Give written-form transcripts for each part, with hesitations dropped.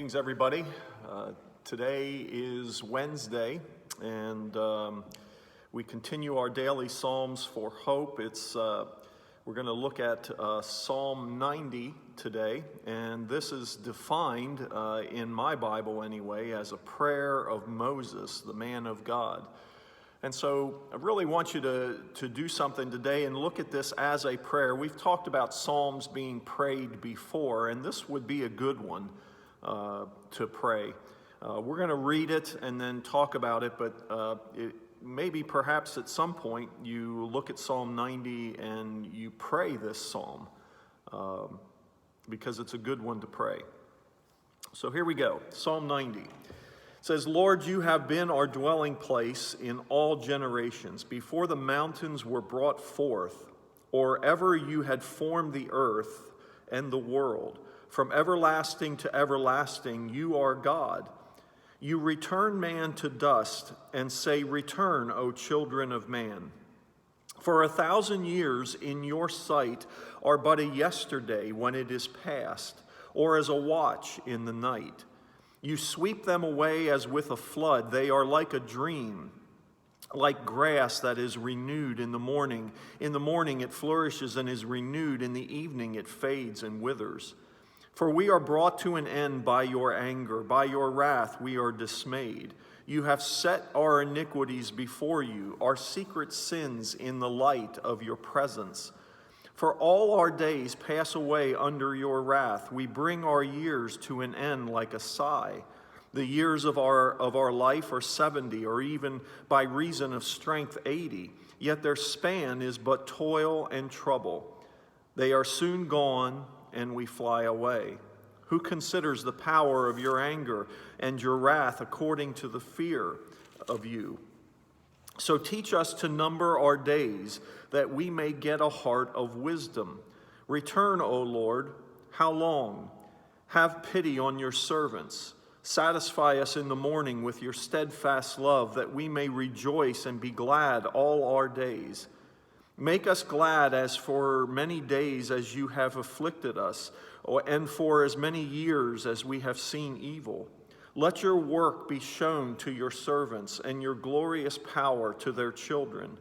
Greetings, everybody. Today is Wednesday, and we continue our daily Psalms for Hope. We're going to look at Psalm 90 today, and this is defined in my Bible anyway as a prayer of Moses, the man of God. And so I really want you to do something today and look at this as a prayer. We've talked about Psalms being prayed before, and this would be a good one to pray. We're going to read it and then talk about it, but maybe perhaps at some point you look at Psalm 90 and you pray this psalm because it's a good one to pray. So here we go, Psalm 90. It says, Lord, you have been our dwelling place in all generations. Before the mountains were brought forth, or ever you had formed the earth and the world, from everlasting to everlasting, you are God. You return man to dust and say, Return, O children of man. For 1,000 years in your sight are but a yesterday when it is past, or as a watch in the night. You sweep them away as with a flood. They are like a dream, like grass that is renewed in the morning. In the morning it flourishes and is renewed. In the evening it fades and withers. For we are brought to an end by your anger. By your wrath we are dismayed. You have set our iniquities before you, our secret sins in the light of your presence. For all our days pass away under your wrath. We bring our years to an end like a sigh. The years of our life are 70, or even by reason of strength 80. Yet their span is but toil and trouble. They are soon gone, and we fly away. Who considers the power of your anger and your wrath according to the fear of you? So teach us to number our days, that we may get a heart of wisdom. Return, O Lord, how long? Have pity on your servants. Satisfy us in the morning with your steadfast love, that we may rejoice and be glad all our days. Make us glad as for many days as you have afflicted us, and for as many years as we have seen evil. Let your work be shown to your servants, and your glorious power to their children.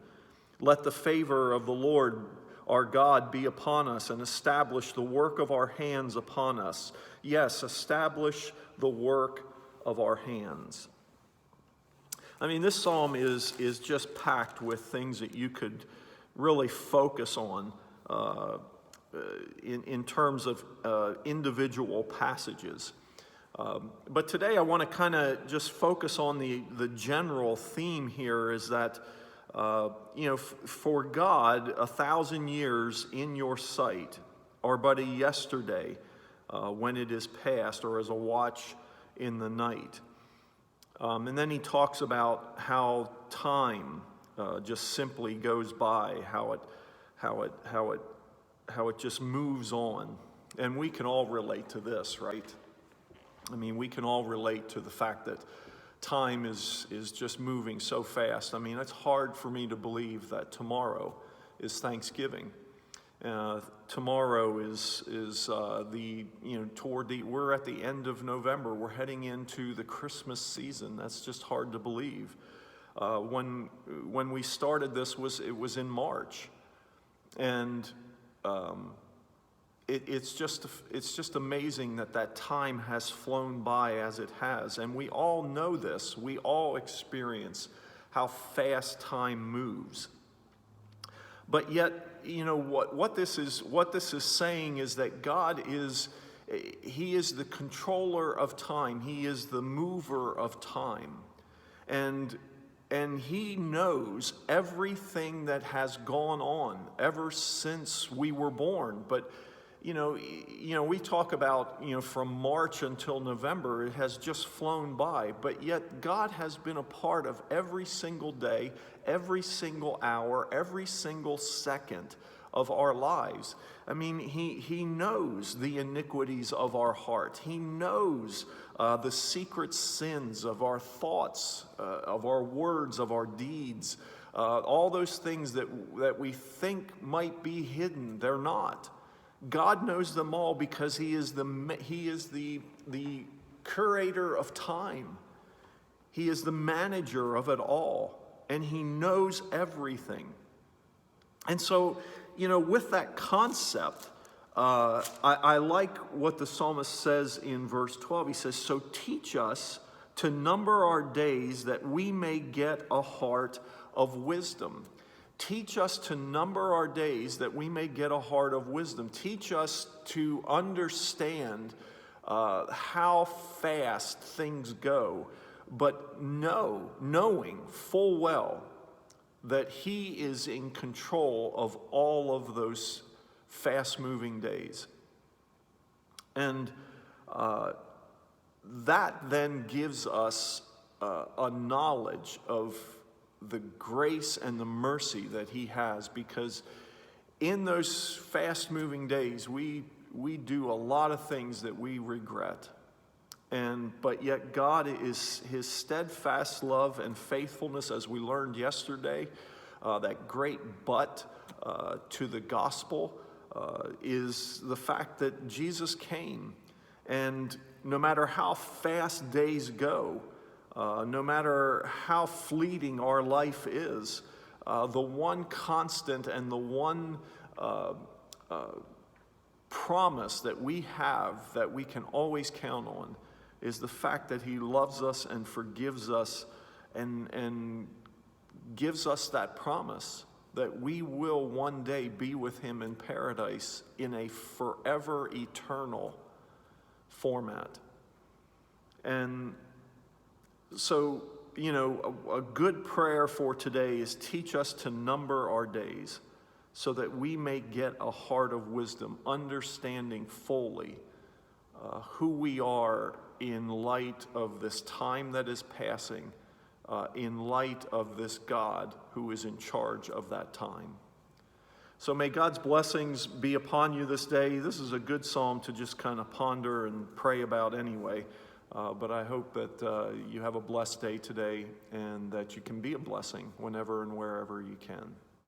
Let the favor of the Lord our God be upon us, and establish the work of our hands upon us. Yes, establish the work of our hands. I mean, this psalm is just packed with things that you could really focus on in terms of individual passages. But today I want to kind of just focus on the general theme here is that, for God, 1,000 years in your sight are but a yesterday when it is past, or as a watch in the night. And then he talks about how time just simply goes by, how it just moves on. And we can all relate to this, right? I mean, we can all relate to the fact that time is just moving so fast. I mean, it's hard for me to believe that tomorrow is Thanksgiving. Tomorrow is we're at the end of November. We're heading into the Christmas season. That's just hard to believe. When we started this, it was in March, and it's just amazing that time has flown by as it has, and we all know this. We all experience how fast time moves. But yet, what this is saying is that God He is the controller of time. He is the mover of time, and he knows everything that has gone on ever since we were born. But we talk about, from March until November, it has just flown by. But yet God has been a part of every single day, every single hour, every single second of our lives. I mean, he knows the iniquities of our heart. He knows the secret sins of our thoughts, of our words, of our deeds. All those things that we think might be hidden, they're not. God knows them all because he is the curator of time. He is the manager of it all, and he knows everything. And so, with that concept, I like what the psalmist says in verse 12. He says, "So teach us to number our days that we may get a heart of wisdom." Teach us to number our days that we may get a heart of wisdom. Teach us to understand how fast things go, but knowing full well that he is in control of all of those fast-moving days. And that then gives us a knowledge of the grace and the mercy that he has, because in those fast-moving days, we do a lot of things that we regret. But yet God is his steadfast love and faithfulness, as we learned yesterday, that great but to the gospel is the fact that Jesus came. And no matter how fast days go, no matter how fleeting our life is, the one constant and the one promise that we have that we can always count on is the fact that he loves us and forgives us and gives us that promise that we will one day be with him in paradise in a forever eternal format. And so, a good prayer for today is teach us to number our days so that we may get a heart of wisdom, understanding fully who we are in light of this time that is passing, in light of this God who is in charge of that time. So may God's blessings be upon you this day. This is a good psalm to just kind of ponder and pray about anyway. But I hope that you have a blessed day today and that you can be a blessing whenever and wherever you can.